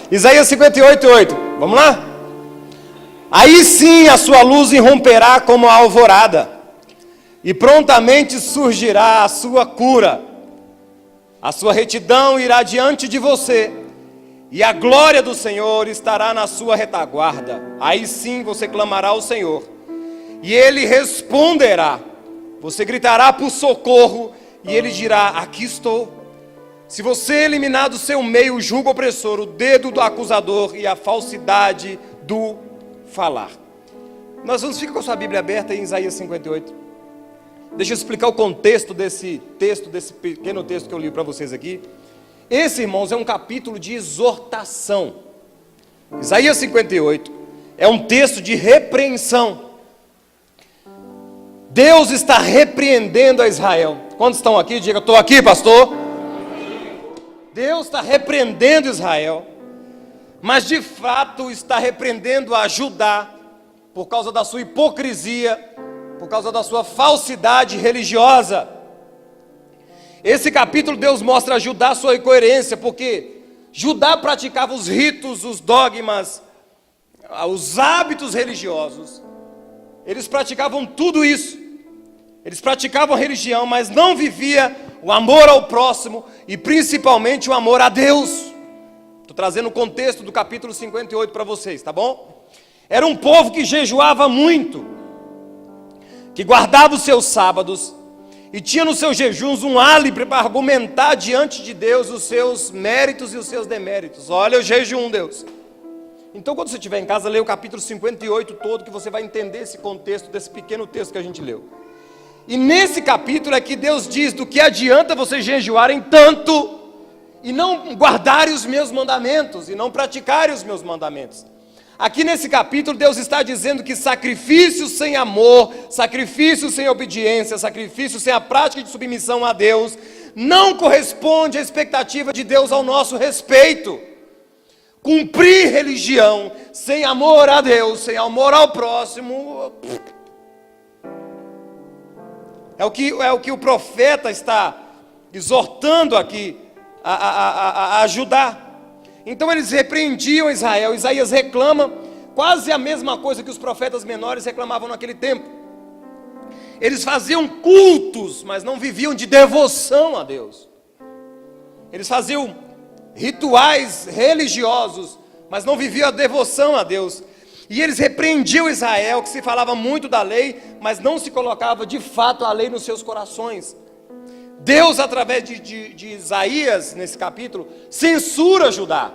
Isaías 58:8. Vamos lá? Aí sim a sua luz irromperá como a alvorada, e prontamente surgirá a sua cura. A sua retidão irá diante de você, e a glória do Senhor estará na sua retaguarda. Aí sim você clamará ao Senhor, e Ele responderá. Você gritará por socorro, e Ele dirá: aqui estou. Se você eliminar do seu meio o jugo opressor, o dedo do acusador e a falsidade do falar. Nós vamos ficar com a sua Bíblia aberta em Isaías 58. Deixa eu explicar o contexto desse texto, desse pequeno texto que eu li para vocês aqui. Esse, irmãos, é um capítulo de exortação. Isaías 58 é um texto de repreensão. Deus está repreendendo a Israel. Quantos estão aqui? Diga: estou aqui, pastor. Deus está repreendendo Israel, mas de fato está repreendendo a Judá, por causa da sua hipocrisia, por causa da sua falsidade religiosa. Esse capítulo Deus mostra a Judá a sua incoerência, porque Judá praticava os ritos, os dogmas, os hábitos religiosos. Eles praticavam tudo isso. Eles praticavam a religião, mas não vivia o amor ao próximo e principalmente o amor a Deus. Estou trazendo o contexto do capítulo 58 para vocês, tá bom? Era um povo que jejuava muito, que guardava os seus sábados e tinha nos seus jejuns um álibi para argumentar diante de Deus os seus méritos e os seus deméritos. Olha, eu jejum, Deus. Então, quando você estiver em casa, leia o capítulo 58 todo, que você vai entender esse contexto desse pequeno texto que a gente leu. E nesse capítulo é que Deus diz: do que adianta vocês jejuarem tanto e não guardarem os meus mandamentos, e não praticarem os meus mandamentos. Aqui nesse capítulo Deus está dizendo que sacrifício sem amor, sacrifício sem obediência, sacrifício sem a prática de submissão a Deus, não corresponde à expectativa de Deus ao nosso respeito. Cumprir religião sem amor a Deus, sem amor ao próximo, é o que o profeta está exortando aqui a Judá. Então eles repreendiam Israel. Isaías reclama quase a mesma coisa que os profetas menores reclamavam naquele tempo. Eles faziam cultos, mas não viviam de devoção a Deus. Eles faziam rituais religiosos, mas não viviam a devoção a Deus. E eles repreendiam Israel, que se falava muito da lei, mas não se colocava de fato a lei nos seus corações. Deus, através de Isaías, nesse capítulo, censura Judá.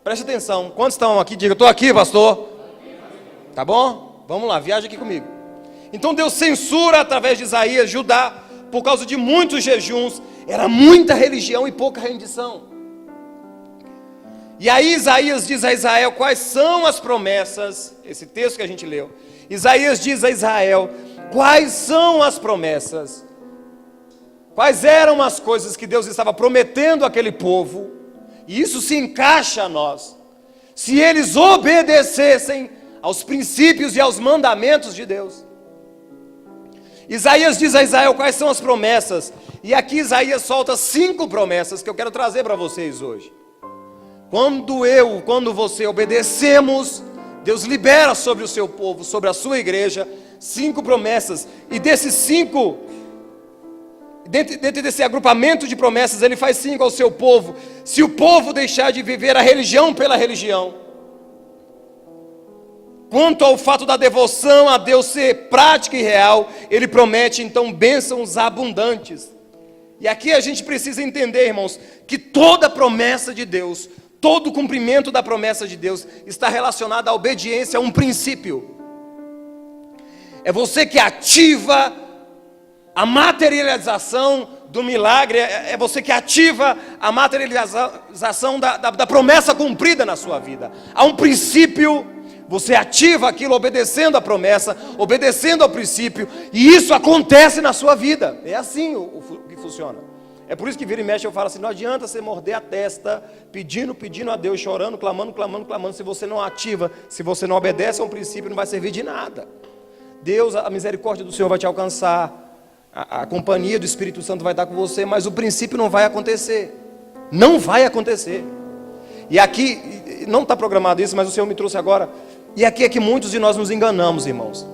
Preste atenção, quantos estão aqui? Diga: estou aqui, pastor. Tá bom? Vamos lá, viaja aqui comigo. Então Deus censura através de Isaías Judá, por causa de muitos jejuns. Era muita religião e pouca rendição. E aí Isaías diz a Israel quais são as promessas. Esse texto que a gente leu, Isaías diz a Israel quais são as promessas, quais eram as coisas que Deus estava prometendo àquele povo. E isso se encaixa a nós, se eles obedecessem aos princípios e aos mandamentos de Deus. Isaías diz a Israel quais são as promessas. E aqui Isaías solta 5 promessas que eu quero trazer para vocês hoje. Quando você obedecemos, Deus libera sobre o seu povo, sobre a sua igreja, 5 promessas. E desses 5, dentro desse agrupamento de promessas, Ele faz 5 ao seu povo. Se o povo deixar de viver a religião pela religião, quanto ao fato da devoção a Deus ser prática e real, Ele promete então bênçãos abundantes. E aqui a gente precisa entender, irmãos, que toda promessa de Deus, todo o cumprimento da promessa de Deus está relacionado à obediência a um princípio. É você que ativa a materialização do milagre, é você que ativa a materialização da promessa cumprida na sua vida. Há um princípio, você ativa aquilo obedecendo a promessa, obedecendo ao princípio, e isso acontece na sua vida. É assim o que funciona. É por isso que vira e mexe eu falo assim: não adianta você morder a testa, pedindo a Deus, chorando, clamando, se você não ativa, se você não obedece a um princípio, não vai servir de nada. Deus, a misericórdia do Senhor vai te alcançar, a companhia do Espírito Santo vai estar com você, mas o princípio não vai acontecer. Não vai acontecer. E aqui, não está programado isso, mas o Senhor me trouxe agora. E aqui é que muitos de nós nos enganamos, irmãos.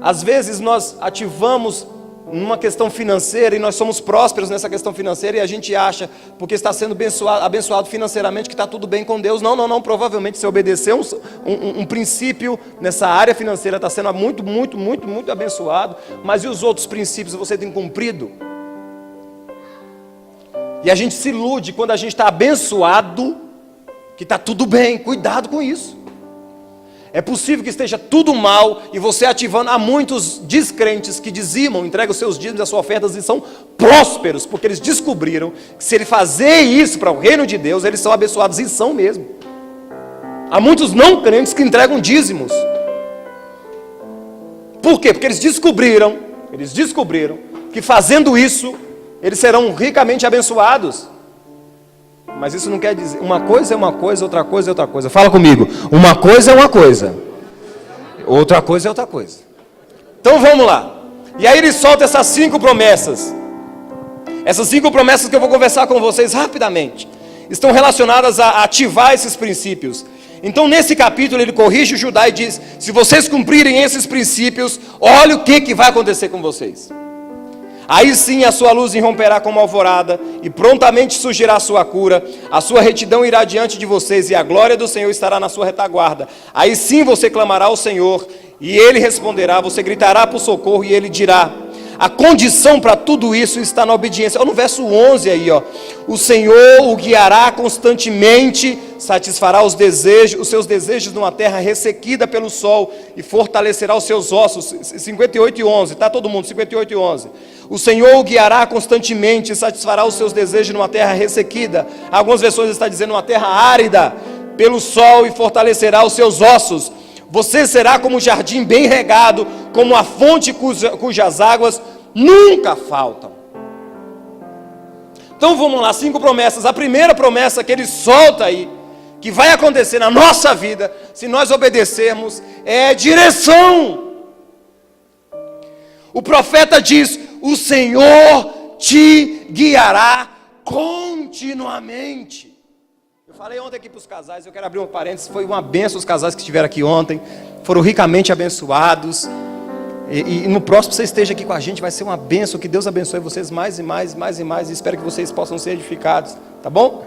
Às vezes nós ativamos numa questão financeira e nós somos prósperos nessa questão financeira e a gente acha, porque está sendo abençoado financeiramente, que está tudo bem com Deus. Não, provavelmente você obedeceu um princípio nessa área financeira, está sendo muito abençoado, mas e os outros princípios você tem cumprido? E a gente se ilude quando a gente está abençoado, que está tudo bem. Cuidado com isso. É possível que esteja tudo mal e você ativando. Há muitos descrentes que dizimam, entregam os seus dízimos e as suas ofertas e são prósperos, porque eles descobriram que se ele fazer isso para o reino de Deus, eles são abençoados, e são mesmo. Há muitos não crentes que entregam dízimos. Por quê? Porque eles descobriram que fazendo isso, eles serão ricamente abençoados. Mas isso não quer dizer, uma coisa é uma coisa, outra coisa é outra coisa. Fala comigo, uma coisa é uma coisa, outra coisa é outra coisa. Então vamos lá. E aí ele solta essas 5 promessas. Essas 5 promessas que eu vou conversar com vocês rapidamente, estão relacionadas a ativar esses princípios. Então nesse capítulo ele corrige o Judá e diz: se vocês cumprirem esses princípios, olha o que vai acontecer com vocês. Aí sim a sua luz irromperá como alvorada, e prontamente surgirá a sua cura, a sua retidão irá diante de vocês, e a glória do Senhor estará na sua retaguarda. Aí sim você clamará ao Senhor, e Ele responderá, você gritará por socorro, e Ele dirá. A condição para tudo isso está na obediência. No verso 11 aí, o Senhor o guiará constantemente, satisfará os seus desejos numa terra ressequida pelo sol, e fortalecerá os seus ossos. 58 e 11, está todo mundo? 58 e 11. O Senhor o guiará constantemente, e satisfará os seus desejos numa terra ressequida. Algumas versões está dizendo uma terra árida pelo sol, e fortalecerá os seus ossos. Você será como um jardim bem regado, como a fonte cujas águas nunca faltam. Então vamos lá, 5 promessas. A primeira promessa que ele solta aí, que vai acontecer na nossa vida, se nós obedecermos, é direção. O profeta diz: o Senhor te guiará continuamente. Eu falei ontem aqui para os casais, eu quero abrir um parênteses, foi uma benção os casais que estiveram aqui ontem, foram ricamente abençoados, e no próximo você esteja aqui com a gente, vai ser uma benção, que Deus abençoe vocês mais e mais, e espero que vocês possam ser edificados, tá bom?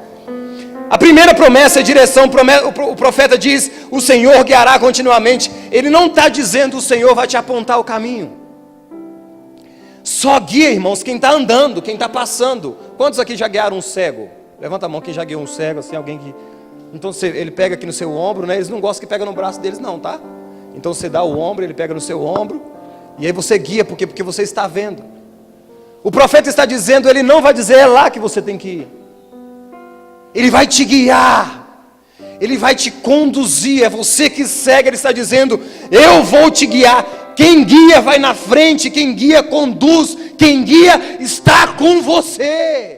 A primeira promessa é direção. O profeta diz: o Senhor guiará continuamente. Ele não está dizendo o Senhor vai te apontar o caminho. Só guia, irmãos, quem está andando, quem está passando. Quantos aqui já guiaram um cego? Levanta a mão, quem já guiou um cego, assim, alguém que... Então ele pega aqui no seu ombro, né? Eles não gostam que pega no braço deles não, tá? Então você dá o ombro, ele pega no seu ombro, e aí você guia, porque você está vendo. O profeta está dizendo, ele não vai dizer é lá que você tem que ir. Ele vai te guiar, ele vai te conduzir, é você que segue. Ele está dizendo, eu vou te guiar. Quem guia vai na frente, quem guia conduz, quem guia está com você.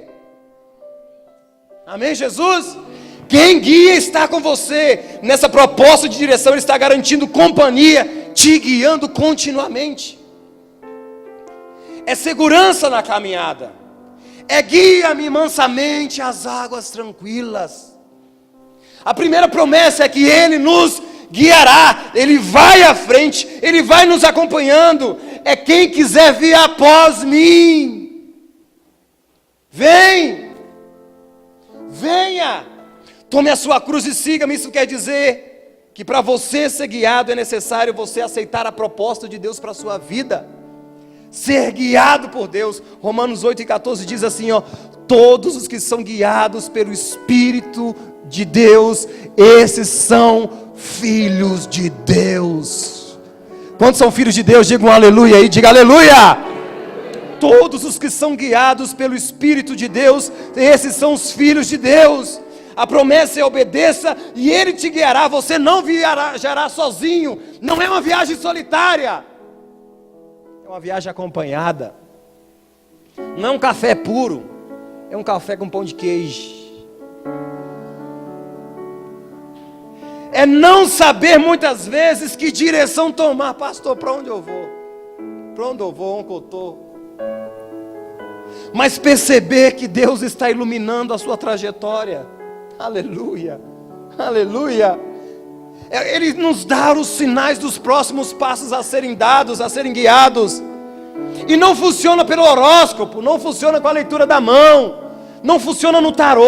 Amém, Jesus? Quem guia está com você. Nessa proposta de direção, Ele está garantindo companhia, te guiando continuamente. É segurança na caminhada. É guia-me mansamente às águas tranquilas. A primeira promessa é que Ele nos guiará. Ele vai à frente, Ele vai nos acompanhando. É quem quiser vir após mim. Vem. Venha, tome a sua cruz e siga-me. Isso quer dizer que para você ser guiado é necessário você aceitar a proposta de Deus para a sua vida. Ser guiado por Deus. Romanos 8:14 diz assim, todos os que são guiados pelo Espírito de Deus, esses são filhos de Deus. Quantos são filhos de Deus? Diga um aleluia aí, diga aleluia. Todos os que são guiados pelo Espírito de Deus, esses são os filhos de Deus. A promessa é obedeça e Ele te guiará. Você não viajará sozinho. Não é uma viagem solitária, é uma viagem acompanhada. Não é um café puro, é um café com pão de queijo. É não saber muitas vezes que direção tomar. Pastor, para onde eu vou? Para onde eu vou? Onde eu estou? Mas perceber que Deus está iluminando a sua trajetória. Aleluia. Aleluia. Ele nos dá os sinais dos próximos passos a serem dados, a serem guiados. E não funciona pelo horóscopo, não funciona com a leitura da mão, não funciona no tarô,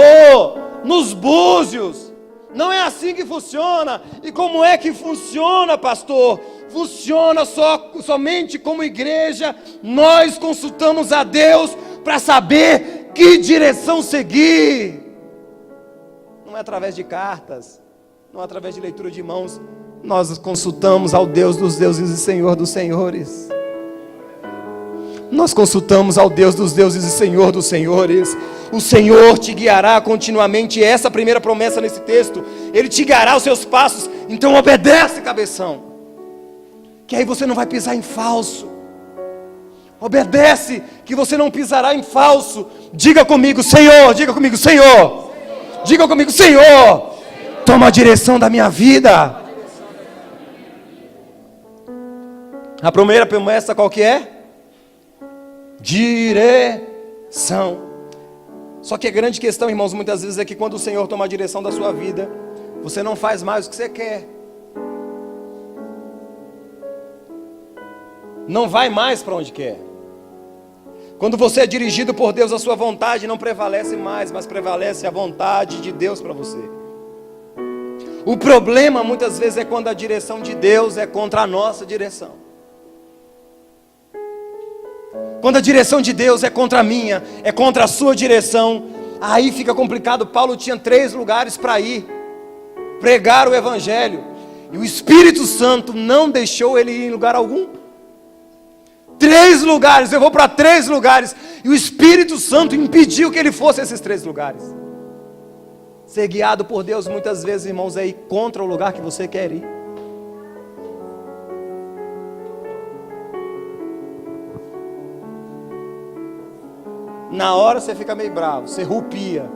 nos búzios. Não é assim que funciona. E como é que funciona, pastor? Funciona somente como igreja. Nós consultamos a Deus para saber que direção seguir. Não é através de cartas, não é através de leitura de mãos. Nós consultamos ao Deus dos deuses e Senhor dos senhores. Nós consultamos ao Deus dos deuses e Senhor dos senhores. O Senhor te guiará continuamente. Essa é a primeira promessa nesse texto. Ele te guiará os seus passos. Então obedece, cabeção, que aí você não vai pisar em falso. Obedece, que você não pisará em falso. Diga comigo, Senhor. Diga comigo, Senhor. Diga comigo, Senhor. Toma a direção da minha vida. A primeira promessa qual que é? Direção. Só que a grande questão, irmãos, muitas vezes é que quando o Senhor toma a direção da sua vida, você não faz mais o que você quer. Não vai mais para onde quer. Quando você é dirigido por Deus, a sua vontade não prevalece mais, mas prevalece a vontade de Deus para você. O problema muitas vezes é quando a direção de Deus é contra a nossa direção. Quando a direção de Deus é contra a minha, é contra a sua direção, aí fica complicado. Paulo tinha 3 lugares para ir, pregar o Evangelho, e o Espírito Santo não deixou ele ir em lugar algum. 3 lugares, eu vou para 3 lugares, e o Espírito Santo impediu que ele fosse a esses 3 lugares. Ser guiado por Deus muitas vezes, irmãos, é ir contra o lugar que você quer ir. Na hora você fica meio bravo, você rupia.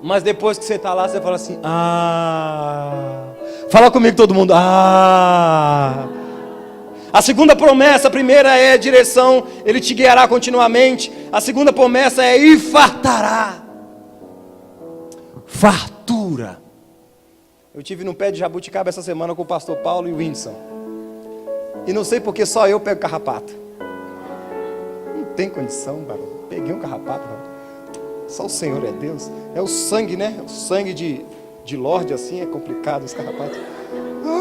Mas depois que você está lá, você fala assim, fala comigo todo mundo, A segunda promessa, a primeira é direção, ele te guiará continuamente. A segunda promessa é e fartará. Fartura. Eu tive no pé de jabuticaba essa semana com o pastor Paulo e o Whindersson. E não sei porque só eu pego carrapato. Não tem condição, barulho. Peguei um carrapato, barulho. Só o Senhor é Deus. É o sangue, né? O sangue de Lorde assim, é complicado os carrapatos.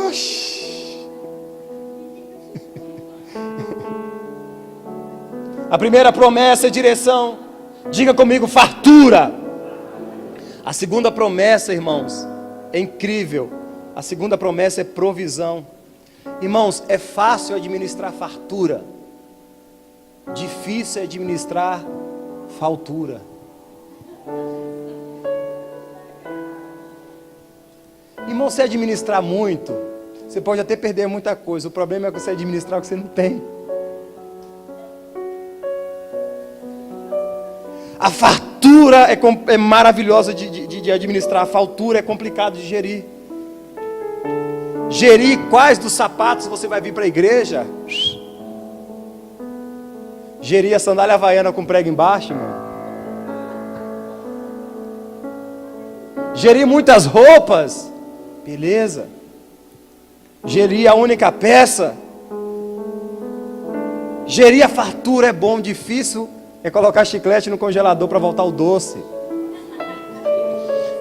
Oxi. A primeira promessa é direção. Diga comigo, fartura. A segunda promessa, irmãos, é incrível. A segunda promessa é provisão. Irmãos, é fácil administrar fartura. Difícil é administrar faltura. Irmão, se administrar muito, você pode até perder muita coisa. O problema é você administrar o que você não tem. A fartura é maravilhosa de administrar. A faltura é complicado de gerir. Gerir quais dos sapatos você vai vir para a igreja. Gerir a sandália havaiana com prego embaixo, irmão. Gerir muitas roupas. Beleza. Gerir a única peça. Gerir a fartura é bom, difícil é colocar chiclete no congelador para voltar o doce.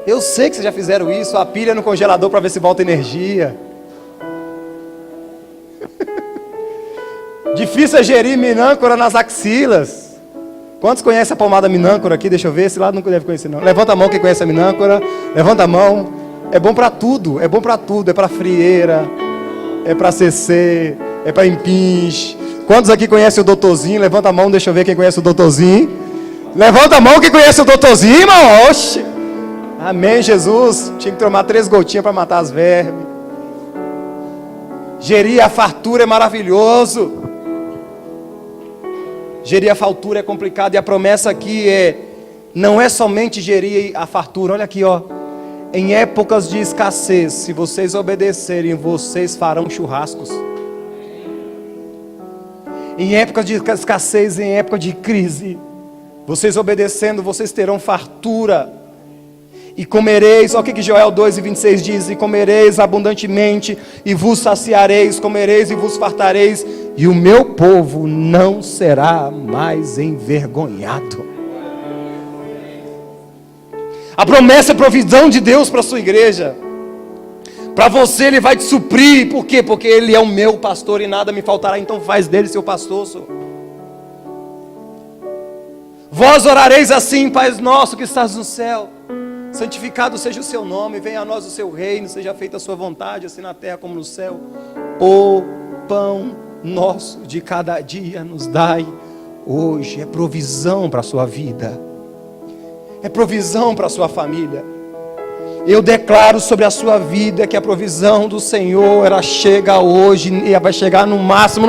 Eu sei que vocês já fizeram isso, a pilha no congelador para ver se volta energia. Difícil é gerir minâncora nas axilas. Quantos conhecem a pomada minâncora aqui? Deixa eu ver, esse lado não deve conhecer não. Levanta a mão quem conhece a minâncora. Levanta a mão. É bom para tudo, é bom para tudo. É para frieira, é para CC, é para impinche. Quantos aqui conhecem o doutorzinho? Levanta a mão, deixa eu ver quem conhece o doutorzinho. Levanta a mão quem conhece o doutorzinho, irmão. Oxe. Amém, Jesus. Tinha que tomar 3 gotinhas para matar as vermes. Gerir a fartura é maravilhoso. Gerir a fartura é complicado. E a promessa aqui não é somente gerir a fartura. Olha aqui, ó. Em épocas de escassez, se vocês obedecerem, vocês farão churrascos. Em épocas de escassez, em época de crise, vocês obedecendo, vocês terão fartura. E comereis, olha o que Joel 2:26 diz: e comereis abundantemente, e vos saciareis, comereis e vos fartareis, e o meu povo não será mais envergonhado. A promessa é provisão de Deus para a sua igreja. Para você Ele vai te suprir. Por quê? Porque Ele é o meu pastor e nada me faltará. Então faz dele seu pastor, senhor. Vós orareis assim: Pai nosso que estás no céu, santificado seja o seu nome, venha a nós o seu reino, seja feita a sua vontade, assim na terra como no céu. O pão nosso de cada dia nos dai hoje. É provisão para a sua vida, é provisão para a sua família. Eu declaro sobre a sua vida que a provisão do Senhor, ela chega hoje, e vai chegar no máximo,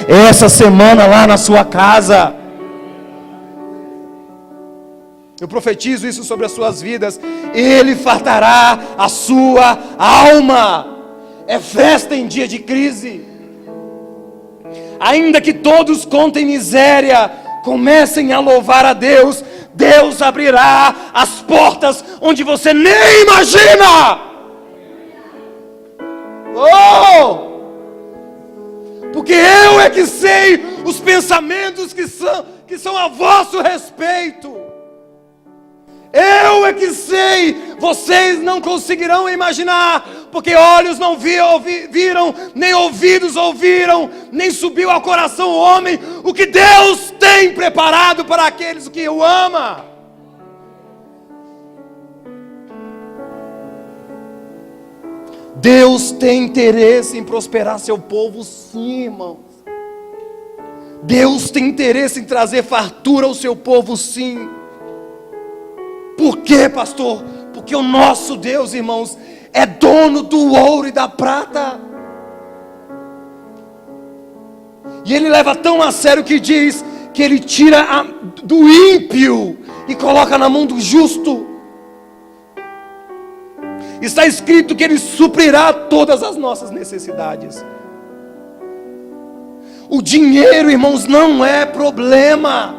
essa semana lá na sua casa. Eu profetizo isso sobre as suas vidas. Ele fartará a sua alma. É festa em dia de crise. Ainda que todos contem miséria, comecem a louvar a Deus. Deus abrirá as portas onde você nem imagina. Oh! Porque eu é que sei os pensamentos que são a vosso respeito. Eu é que sei, vocês não conseguirão imaginar, porque olhos não viram, nem ouvidos ouviram, nem subiu ao coração o homem, o que Deus tem preparado para aqueles que o ama. Deus tem interesse em prosperar seu povo, sim, irmãos. Deus tem interesse em trazer fartura ao seu povo, sim. Por quê, pastor? Porque o nosso Deus, irmãos, é dono do ouro e da prata. E Ele leva tão a sério que diz que Ele tira do ímpio e coloca na mão do justo. Está escrito que Ele suprirá todas as nossas necessidades. O dinheiro, irmãos, não é problema.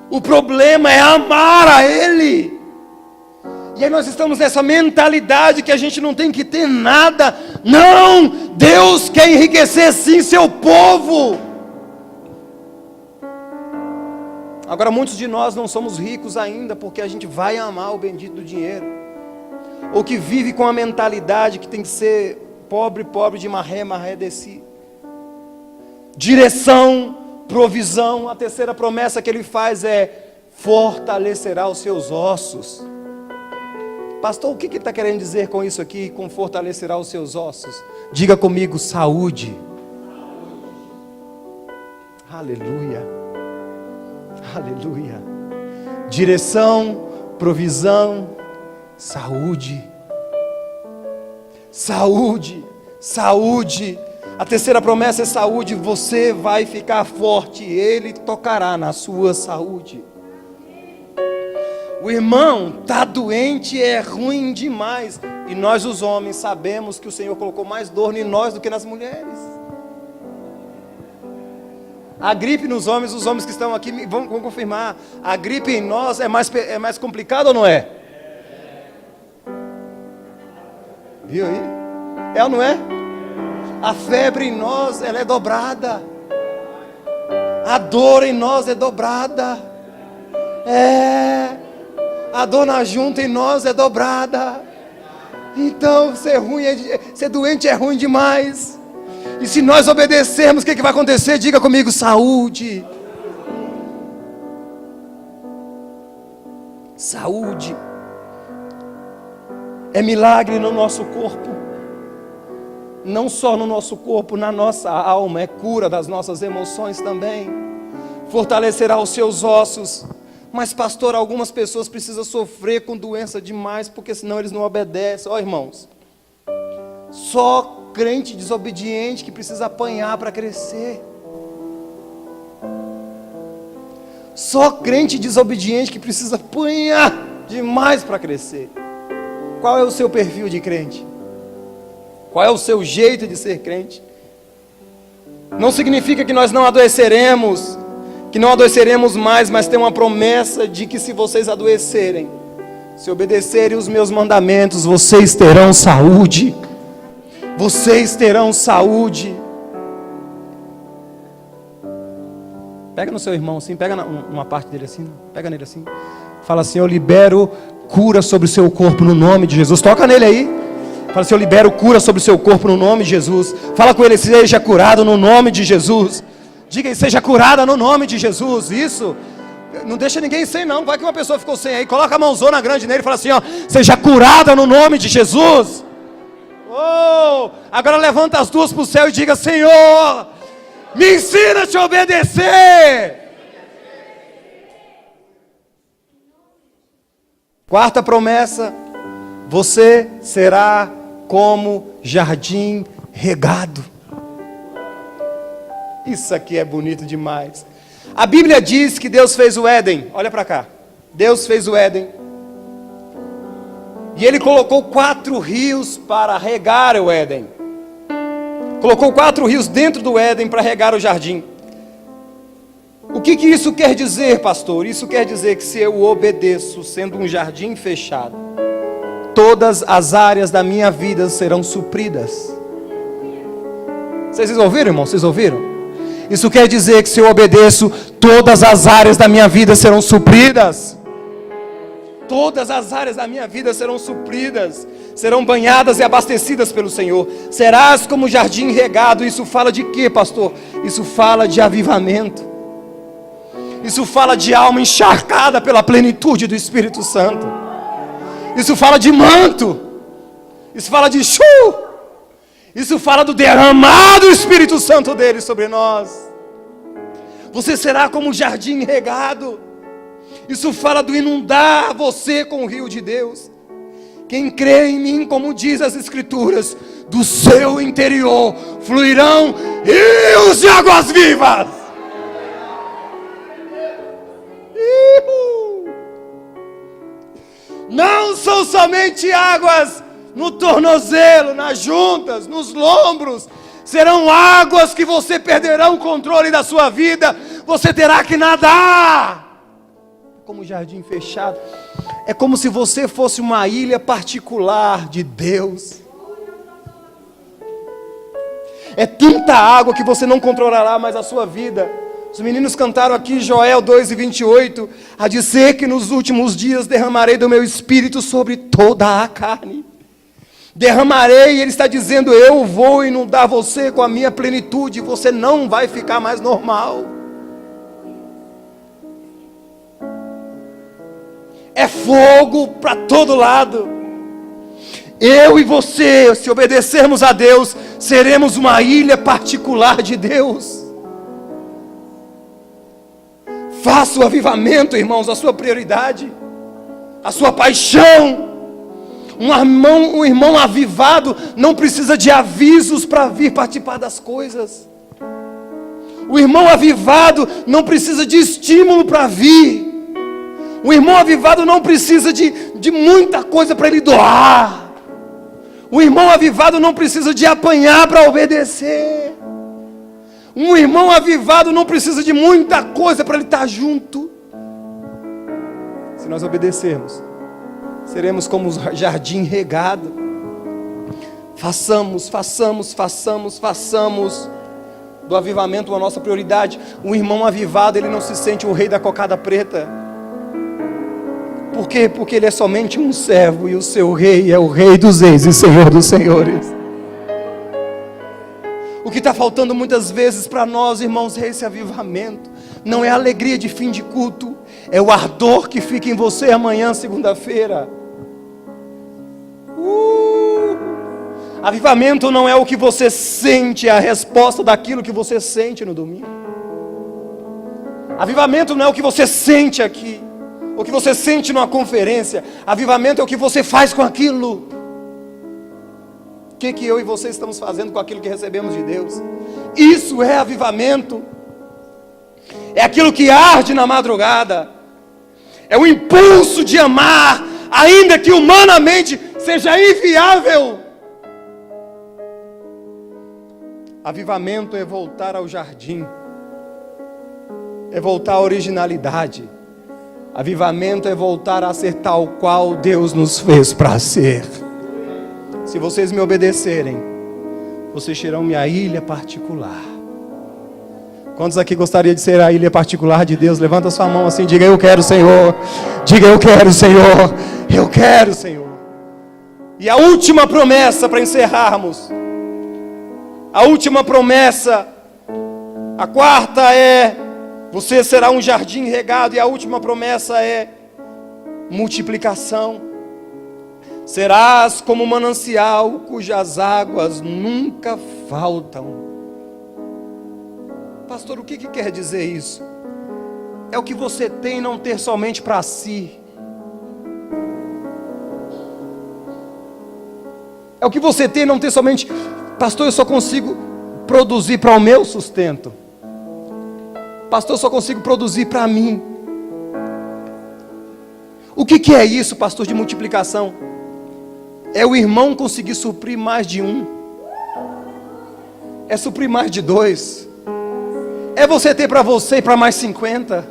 O problema é amar a Ele. E aí nós estamos nessa mentalidade que a gente não tem que ter nada. Não! Deus quer enriquecer sim seu povo. Agora muitos de nós não somos ricos ainda porque a gente vai amar o bendito do dinheiro. Ou que vive com a mentalidade que tem que ser pobre de marré de si. Direção, provisão. A terceira promessa que Ele faz é: fortalecerá os seus ossos. Pastor, o que Ele está querendo dizer com isso aqui, com fortalecerá os seus ossos? Diga comigo: saúde. Aleluia, aleluia. Direção, provisão, saúde. Saúde, saúde. A terceira promessa é saúde. Você vai ficar forte, Ele tocará na sua saúde. O irmão está doente, é ruim demais. E nós os homens sabemos que o Senhor colocou mais dor em nós do que nas mulheres. A gripe nos homens, os homens que estão aqui vão confirmar. A gripe em nós é mais complicada ou não é? Viu aí? É ou não é? A febre em nós, ela é dobrada. A dor em nós é dobrada. A dor na junta em nós é dobrada. Então ser doente é ruim demais. E se nós obedecermos, o que vai acontecer? Diga comigo: saúde. Saúde é milagre no nosso corpo. Não só no nosso corpo, na nossa alma. É cura das nossas emoções também. Fortalecerá os seus ossos. Mas pastor, algumas pessoas precisam sofrer com doença demais, porque senão eles não obedecem. Ó, irmãos, só crente desobediente que precisa apanhar para crescer. Só crente desobediente que precisa apanhar demais para crescer. Qual é o seu perfil de crente? Qual é o seu jeito de ser crente? Não significa que nós não adoeceremos, que não adoeceremos mais, mas tem uma promessa de que se vocês adoecerem, Se obedecerem os meus mandamentos, vocês terão saúde. Vocês terão saúde. Pega no seu irmão assim, pega uma parte dele assim, pega nele assim. Fala assim: eu libero cura sobre o seu corpo no nome de Jesus. Toca nele aí. Fala assim: eu libero cura sobre o seu corpo no nome de Jesus. Fala com ele: seja curado no nome de Jesus. Diga aí: seja curada no nome de Jesus. Isso. Não deixa ninguém sem não. Vai que uma pessoa ficou sem aí. Coloca a mãozona grande nele e fala assim: ó, seja curada no nome de Jesus. Oh, agora levanta as duas para o céu e diga: Senhor, me ensina a te obedecer. Quarta promessa: você será como jardim regado. Isso aqui é bonito demais. A Bíblia diz que Deus fez o Éden. Olha para cá. Deus fez o Éden. E Ele colocou 4 rios para regar o Éden. Colocou 4 rios dentro do Éden para regar o jardim. O que isso quer dizer, pastor? Isso quer dizer que se eu obedeço, sendo um jardim fechado, todas as áreas da minha vida serão supridas. Vocês ouviram, irmão? Vocês ouviram? Isso quer dizer que se eu obedeço, todas as áreas da minha vida serão supridas. Todas as áreas da minha vida serão supridas, serão banhadas e abastecidas pelo Senhor. Serás como jardim regado. Isso fala de quê, pastor? Isso fala de avivamento. Isso fala de alma encharcada pela plenitude do Espírito Santo. Isso fala de manto. Isso fala de Isso fala do derramado Espírito Santo dele sobre nós. Você será como um jardim regado. Isso fala do inundar você com o rio de Deus. Quem crê em mim, como diz as Escrituras, do seu interior fluirão rios de águas vivas. Não são somente águas no tornozelo, nas juntas, nos lombros. Serão águas que você perderá o controle da sua vida. Você terá que nadar. Como um jardim fechado. É como se você fosse uma ilha particular de Deus. É tanta água que você não controlará mais a sua vida. Os meninos cantaram aqui Joel 2:28, a dizer que nos últimos dias derramarei do meu espírito sobre toda a carne. Derramarei, ele está dizendo: eu vou inundar você com a minha plenitude, você não vai ficar mais normal. É fogo para todo lado. Eu e você, se obedecermos a Deus, seremos uma ilha particular de Deus. Faça o avivamento, irmãos, a sua prioridade, a sua paixão. Um irmão avivado não precisa de avisos para vir participar das coisas. O irmão avivado não precisa de estímulo para vir. O irmão avivado não precisa de muita coisa para ele doar. O irmão avivado não precisa de apanhar para obedecer. Um irmão avivado não precisa de muita coisa para ele estar junto. Se nós obedecermos, seremos como um jardim regado. Façamos do avivamento a nossa prioridade. Um irmão avivado, ele não se sente o rei da cocada preta. Por quê? Porque ele é somente um servo, e o seu rei é o Rei dos reis e Senhor dos senhores. O que está faltando muitas vezes para nós, irmãos, é esse avivamento. Não é a alegria de fim de culto, é o ardor que fica em você amanhã, segunda-feira. Avivamento não é o que você sente, é a resposta daquilo que você sente no domingo. Avivamento não é o que você sente aqui, o que você sente numa conferência. Avivamento é o que você faz com aquilo. O que eu e você estamos fazendo com aquilo que recebemos de Deus? Isso é avivamento. É aquilo que arde na madrugada. É o impulso de amar, ainda que humanamente seja inviável. Avivamento é voltar ao jardim. É voltar à originalidade. Avivamento é voltar a ser tal qual Deus nos fez para ser. Se vocês me obedecerem, vocês serão minha ilha particular. Quantos aqui gostariam de ser a ilha particular de Deus? Levanta sua mão assim, diga: eu quero, Senhor. Diga: eu quero, Senhor. Eu quero, Senhor. E a última promessa para encerrarmos. A última promessa, a quarta é: você será um jardim regado. E a última promessa é multiplicação. Serás como um manancial cujas águas nunca faltam. Pastor, o que quer dizer isso? É o que você tem, não ter somente para si. É o que você tem, não ter somente: pastor, eu só consigo produzir para o meu sustento. Pastor, eu só consigo produzir para mim. O que é isso, pastor, de multiplicação? É o irmão conseguir suprir mais de um. É suprir mais de dois. É você ter para você e para mais 50.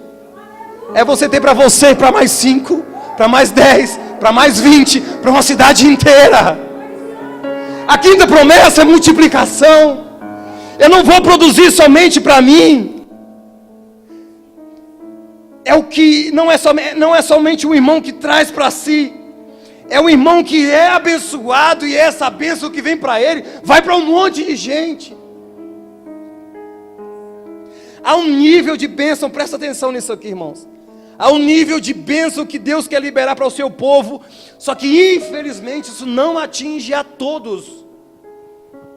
É você ter para você e para mais 5, para mais 10, para mais 20, para uma cidade inteira. A quinta promessa é multiplicação. Eu não vou produzir somente para mim. É o que não é somente o irmão que traz para si. É o irmão que é abençoado, e essa bênção que vem para ele vai para um monte de gente. Há um nível de bênção, presta atenção nisso aqui, irmãos. Há um nível de bênção que Deus quer liberar para o seu povo, só que infelizmente isso não atinge a todos.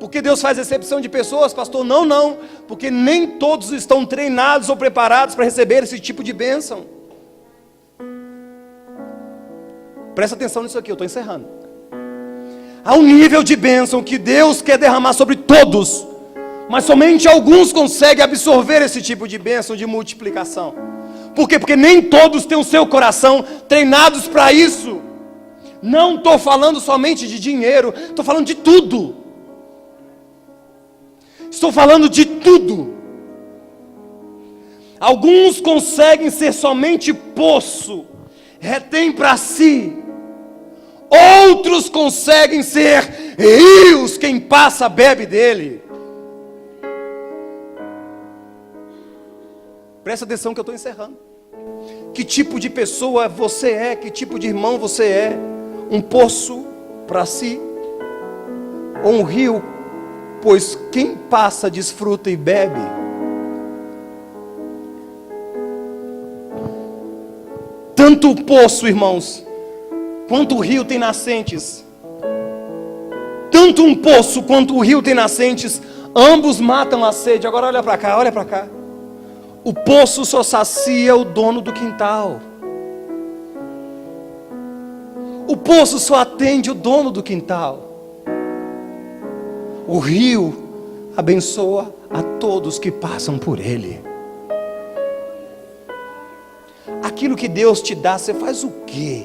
Porque Deus faz exceção de pessoas, pastor? Não, porque nem todos estão treinados ou preparados para receber esse tipo de bênção. Presta atenção nisso aqui, eu estou encerrando. Há um nível de bênção que Deus quer derramar sobre todos, mas somente alguns conseguem absorver esse tipo de bênção de multiplicação. Por quê? Porque nem todos têm o seu coração treinados para isso. Não estou falando somente de dinheiro, estou falando de tudo. Estou falando de tudo. Alguns conseguem ser somente poço, retém para si. Outros conseguem ser rios, quem passa bebe dele. Presta atenção que eu estou encerrando. Que tipo de pessoa você é? Que tipo de irmão você é? Um poço para si? Ou um rio? Pois quem passa desfruta e bebe. Tanto o poço, irmãos, quanto o rio tem nascentes. Tanto um poço quanto o rio tem nascentes. Ambos matam a sede. Agora olha para cá, olha para cá. O poço só sacia o dono do quintal. O poço só atende o dono do quintal. O rio abençoa a todos que passam por ele. Aquilo que Deus te dá, você faz o quê?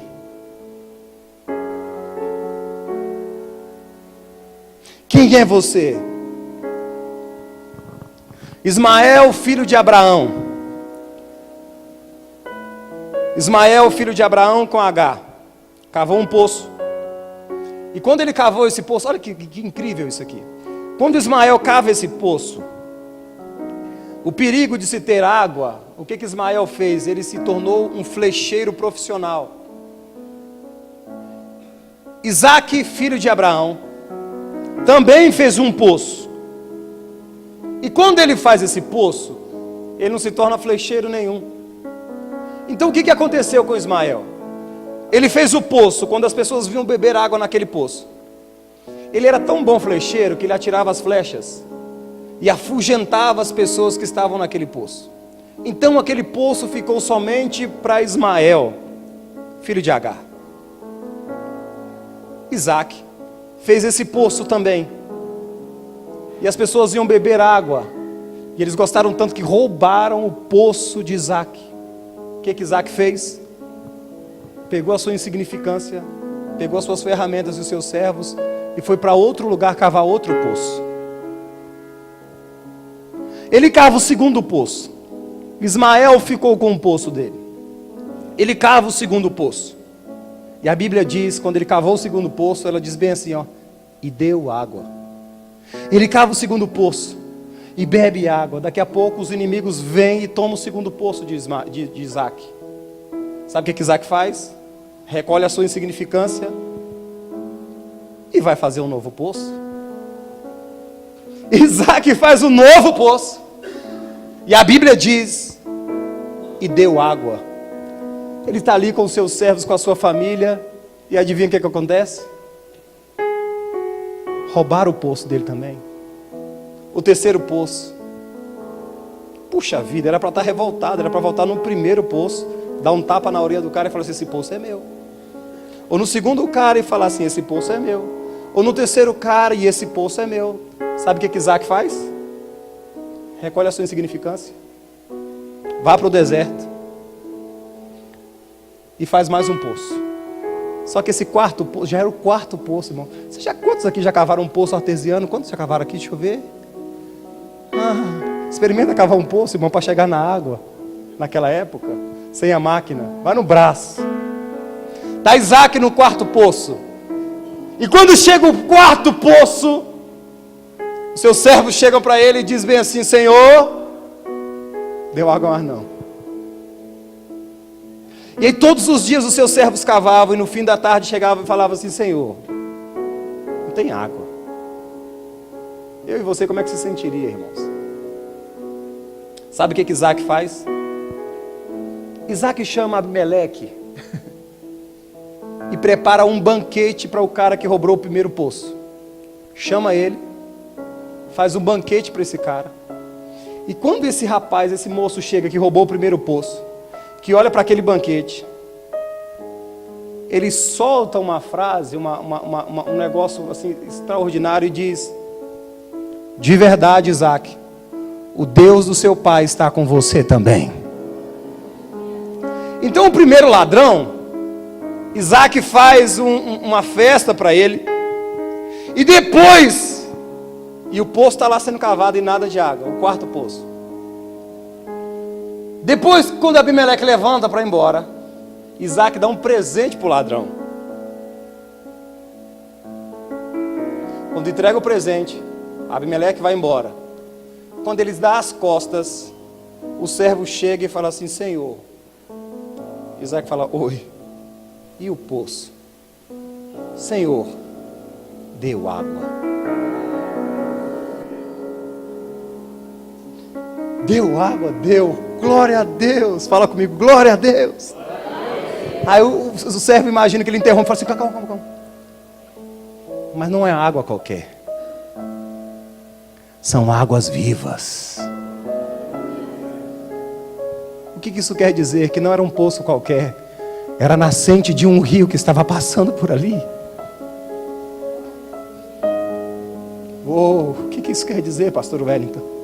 Quem é você? Ismael, filho de Abraão. Ismael, filho de Abraão com Agar, cavou um poço. E quando ele cavou esse poço, olha que incrível isso aqui. Quando Ismael cava esse poço, o perigo de se ter água, o que Ismael fez? Ele se tornou um flecheiro profissional. Isaac, filho de Abraão, também fez um poço. E quando ele faz esse poço, ele não se torna flecheiro nenhum. Então o que aconteceu com Ismael? Ele fez o poço, quando as pessoas vinham beber água naquele poço. Ele era tão bom flecheiro que ele atirava as flechas e afugentava as pessoas que estavam naquele poço. Então aquele poço ficou somente para Ismael, filho de Agar. Isaac fez esse poço também. E as pessoas iam beber água. E eles gostaram tanto que roubaram o poço de Isaac. O que Isaac fez? Pegou a sua insignificância, pegou as suas ferramentas e os seus servos e foi para outro lugar cavar outro poço. Ele cava o segundo poço. Ismael ficou com o poço dele. ele cava o segundo poço. E a Bíblia diz, quando ele cavou o segundo poço, ela diz bem assim, ó, e deu água. Ele cava o segundo poço e bebe água. Daqui a pouco os inimigos vêm e tomam o segundo poço de Isaac. Sabe o que Isaac faz? Recolhe a sua insignificância e vai fazer um novo poço. Isaac faz um novo poço. E a Bíblia diz, e deu água. Ele está ali com os seus servos, com a sua família. E adivinha o que acontece? Roubaram o poço dele também. O terceiro poço. Puxa vida, era para estar revoltado. Era para voltar no primeiro poço, dar um tapa na orelha do cara e falar assim, esse poço é meu. Ou no segundo cara e falar assim, esse poço é meu. Ou no terceiro cara e esse poço é meu. Sabe o que Isaac faz? Recolhe a sua insignificância. Vá para o deserto. E faz mais um poço. Só que esse quarto poço, já era o quarto poço, irmão. Quantos aqui já cavaram um poço artesiano? Quantos já cavaram aqui? Deixa eu ver. Experimenta cavar um poço, irmão, para chegar na água. Naquela época, sem a máquina. Vai no braço. Está Isaac no quarto poço. E quando chega o quarto poço, os seus servos chegam para ele e dizem bem assim, Senhor, deu água mas não. E aí todos os dias os seus servos cavavam e no fim da tarde chegavam e falavam assim, Senhor, não tem água. Eu e você, como é que se sentiria, irmãos? Sabe o que Isaac faz? Isaac chama Abimeleque e prepara um banquete para o cara que roubou o primeiro poço. Chama ele, faz um banquete para esse cara. E quando esse rapaz, esse moço chega que roubou o primeiro poço, que olha para aquele banquete, ele solta uma frase, um negócio assim extraordinário e diz, de verdade, Isaac, o Deus do seu pai está com você também. Então o primeiro ladrão, Isaac faz uma festa para ele, e depois, e o poço está lá sendo cavado e nada de água, o quarto poço. Depois, quando Abimeleque levanta para ir embora, Isaac dá um presente para o ladrão. Quando entrega o presente, Abimeleque vai embora. Quando eles dão as costas, o servo chega e fala assim, Senhor. Isaac fala, oi, e o poço? Senhor, deu água. Deu água, deu. Glória a Deus. Fala comigo, glória a Deus. Aí o servo imagina que ele interrompe e fala assim, calma. Mas não é água qualquer. São águas vivas. O que isso quer dizer? Que não era um poço qualquer. Era a nascente de um rio que estava passando por ali. O que isso quer dizer, pastor Wellington?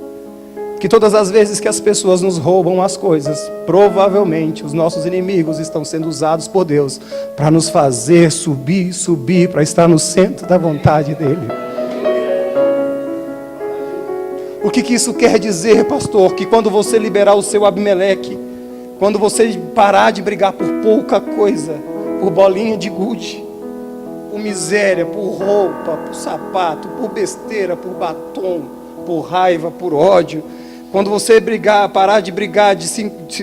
Que todas as vezes que as pessoas nos roubam as coisas, provavelmente os nossos inimigos estão sendo usados por Deus para nos fazer subir, para estar no centro da vontade dEle. O que isso quer dizer, pastor? Que quando você liberar o seu Abimeleque, quando você parar de brigar por pouca coisa, por bolinha de gude, por miséria, por roupa, por sapato, por besteira, por batom, por raiva, por ódio, quando você parar de brigar,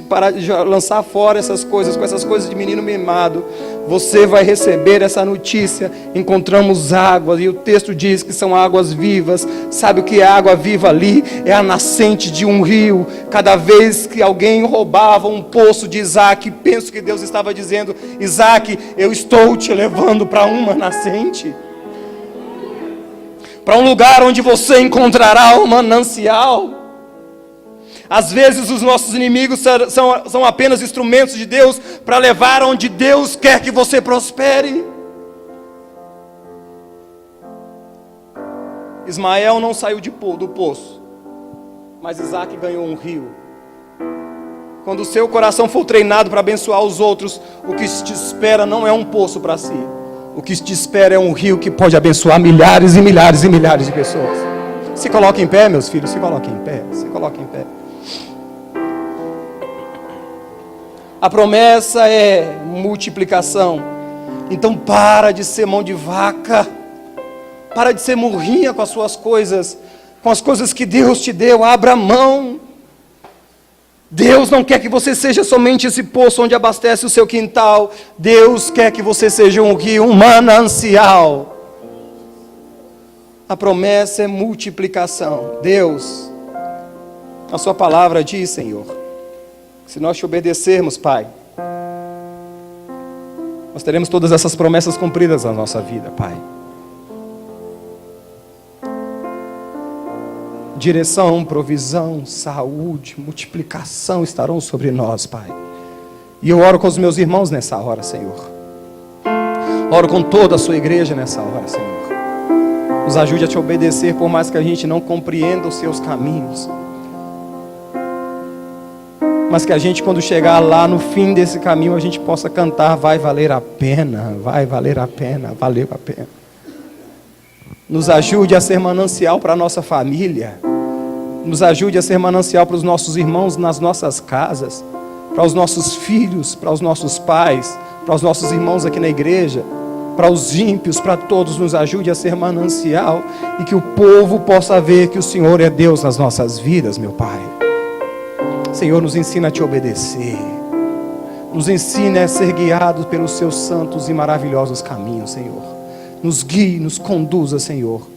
parar de lançar fora essas coisas, com essas coisas de menino mimado, você vai receber essa notícia, encontramos água, e o texto diz que são águas vivas. Sabe o que é água viva ali? É a nascente de um rio. Cada vez que alguém roubava um poço de Isaac, penso que Deus estava dizendo, Isaac, eu estou te levando para uma nascente, para um lugar onde você encontrará um manancial. Às vezes os nossos inimigos são apenas instrumentos de Deus para levar onde Deus quer que você prospere. Ismael não saiu do poço, mas Isaac ganhou um rio. Quando o seu coração for treinado para abençoar os outros, o que te espera não é um poço para si. O que te espera é um rio que pode abençoar milhares e milhares e milhares de pessoas. Se coloquem em pé, meus filhos, se coloquem em pé, se coloquem em pé. A promessa é multiplicação. Então para de ser mão de vaca. Para de ser murrinha com as suas coisas, com as coisas que Deus te deu. Abra mão. Deus não quer que você seja somente esse poço onde abastece o seu quintal. Deus quer que você seja um rio, um manancial. A promessa é multiplicação. Deus, a sua palavra diz, Senhor, que se nós te obedecermos, Pai, nós teremos todas essas promessas cumpridas na nossa vida, Pai. Direção, provisão, saúde, multiplicação estarão sobre nós, Pai. E eu oro com os meus irmãos nessa hora, Senhor. Oro com toda a sua igreja nessa hora, Senhor. Nos ajude a te obedecer, por mais que a gente não compreenda os seus caminhos. Mas que a gente, quando chegar lá no fim desse caminho, a gente possa cantar: vai valer a pena, vai valer a pena, valeu a pena. Nos ajude a ser manancial para a nossa família. Nos ajude a ser manancial para os nossos irmãos nas nossas casas, para os nossos filhos, para os nossos pais, para os nossos irmãos aqui na igreja, para os ímpios, para todos. Nos ajude a ser manancial e que o povo possa ver que o Senhor é Deus nas nossas vidas, meu Pai. Senhor, nos ensina a te obedecer. Nos ensina a ser guiados pelos seus santos e maravilhosos caminhos, Senhor. Nos guie, nos conduza, Senhor.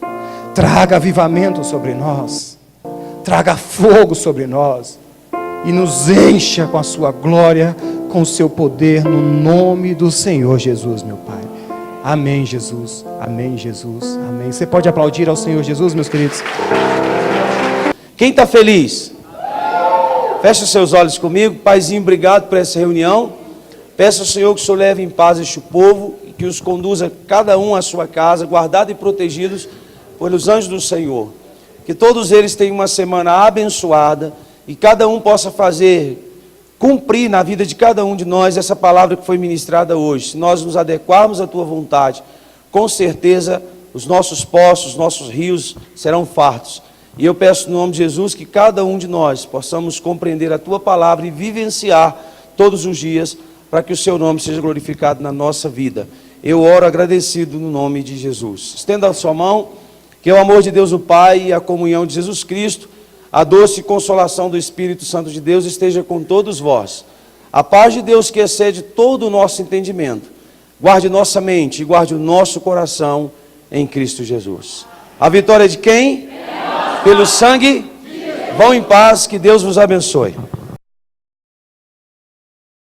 Traga avivamento sobre nós. Traga fogo sobre nós. E nos encha com a sua glória, com o seu poder, no nome do Senhor Jesus, meu Pai. Amém, Jesus. Amém, Jesus. Amém. Você pode aplaudir ao Senhor Jesus, meus queridos? Quem está feliz? Feche os seus olhos comigo. Paizinho, obrigado por essa reunião. Peço ao Senhor que o Senhor leve em paz este povo e que os conduza cada um à sua casa, guardados e protegidos pelos anjos do Senhor. Que todos eles tenham uma semana abençoada e cada um possa cumprir na vida de cada um de nós essa palavra que foi ministrada hoje. Se nós nos adequarmos à tua vontade, com certeza os nossos poços, os nossos rios serão fartos. E eu peço no nome de Jesus que cada um de nós possamos compreender a tua palavra e vivenciar todos os dias para que o seu nome seja glorificado na nossa vida. Eu oro agradecido no nome de Jesus. Estenda a sua mão, que o amor de Deus o Pai e a comunhão de Jesus Cristo, a doce consolação do Espírito Santo de Deus esteja com todos vós. A paz de Deus que excede todo o nosso entendimento, guarde nossa mente e guarde o nosso coração em Cristo Jesus. A vitória de quem? Pelo sangue. Vão em paz, que Deus vos abençoe.